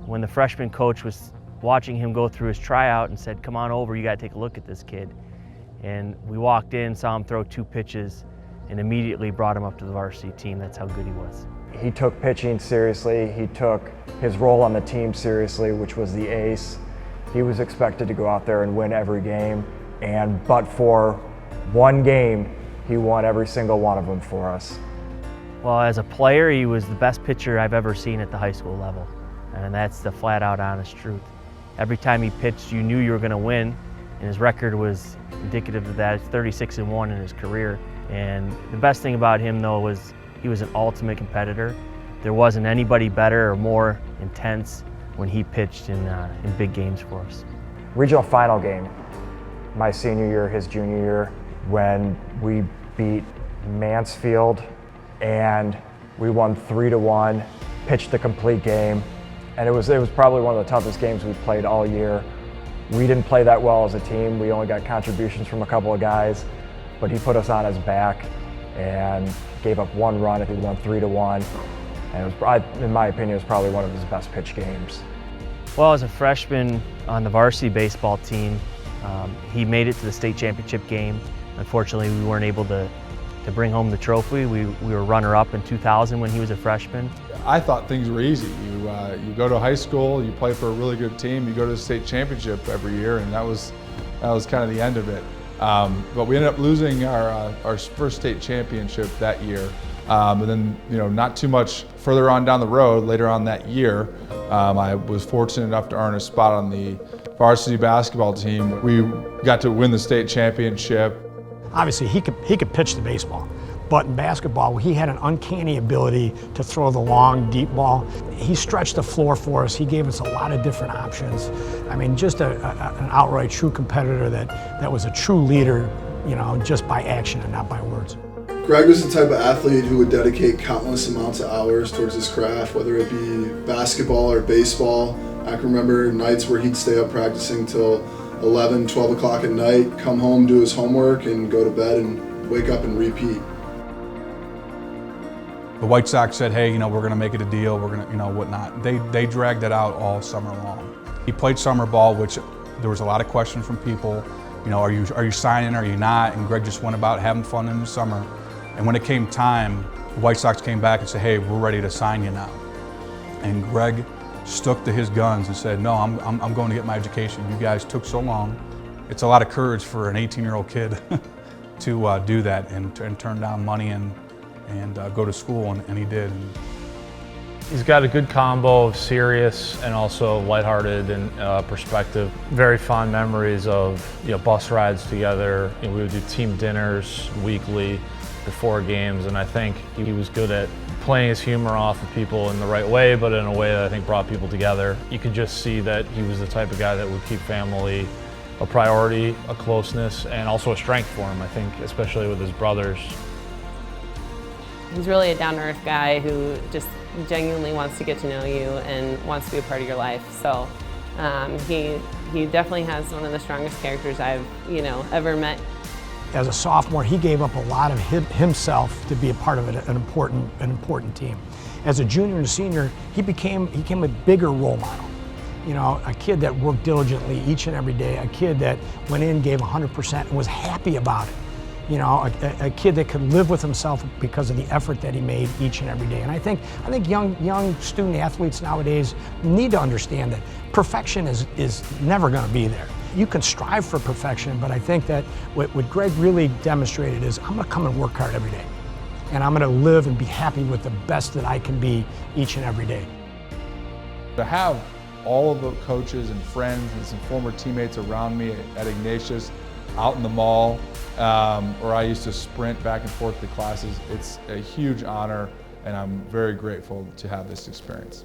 when the freshman coach was watching him go through his tryout and said, "Come on over, you got to take a look at this kid." And we walked in, saw him throw 2 pitches, and immediately brought him up to the varsity team. That's how good he was. He took pitching seriously. He took his role on the team seriously, which was the ace. He was expected to go out there and win every game, but for one game, he won every single one of them for us. Well, as a player, he was the best pitcher I've ever seen at the high school level, and that's the flat out honest truth. Every time he pitched, you knew you were going to win, and his record was indicative of that. It's 36-1 in his career, and the best thing about him, though, was he was an ultimate competitor. There wasn't anybody better or more intense when he pitched in big games for us. Regional final game, my senior year, his junior year, when we beat Mansfield and we won 3-1, pitched the complete game, and it was probably one of the toughest games we played all year. We didn't play that well as a team. We only got contributions from a couple of guys, but he put us on his back and gave up 1 run if he won 3-1. And it was, in my opinion, it was probably one of his best pitch games. Well, as a freshman on the varsity baseball team, he made it to the state championship game. Unfortunately, we weren't able to bring home the trophy. We were runner-up in 2000 when he was a freshman. I thought things were easy. You go to high school, you play for a really good team, you go to the state championship every year, and that was kind of the end of it. But we ended up losing our first state championship that year. And then, not too much further on down the road, later on that year, I was fortunate enough to earn a spot on the varsity basketball team. We got to win the state championship. Obviously, he could pitch the baseball, but in basketball, he had an uncanny ability to throw the long, deep ball. He stretched the floor for us. He gave us a lot of different options. I mean, just an outright true competitor that was a true leader, just by action and not by words. Greg was the type of athlete who would dedicate countless amounts of hours towards his craft, whether it be basketball or baseball. I can remember nights where he'd stay up practicing till 11, 12 o'clock at night, come home, do his homework, and go to bed and wake up and repeat. The White Sox said, hey, we're going to make it a deal, we're going to, whatnot. They dragged it out all summer long. He played summer ball, which there was a lot of questions from people. Are you signing, are you not? And Greg just went about having fun in the summer. And when it came time, the White Sox came back and said, hey, we're ready to sign you now. And Greg stuck to his guns and said, no, I'm going to get my education. You guys took so long. It's a lot of courage for an 18-year-old kid to do that and turn down money and go to school, and he did. He's got a good combo of serious and also lighthearted and perspective. Very fond memories of bus rides together. We would do team dinners weekly before games, and I think he was good at playing his humor off of people in the right way, but in a way that I think brought people together. You could just see that he was the type of guy that would keep family a priority, a closeness, and also a strength for him, I think, especially with his brothers. He's really a down-to-earth guy who just genuinely wants to get to know you and wants to be a part of your life. So he definitely has one of the strongest characters I've ever met. As a sophomore, he gave up a lot of himself to be a part of an important team. As a junior and a senior, he became a bigger role model. A kid that worked diligently each and every day, a kid that went in, gave 100% and was happy about it. A kid that could live with himself because of the effort that he made each and every day. And I think young student athletes nowadays need to understand that perfection is never going to be there. You can strive for perfection, but I think that what Greg really demonstrated is I'm going to come and work hard every day. And I'm going to live and be happy with the best that I can be each and every day. To have all of the coaches and friends and some former teammates around me at Ignatius, out in the mall, where I used to sprint back and forth to classes, it's a huge honor, and I'm very grateful to have this experience.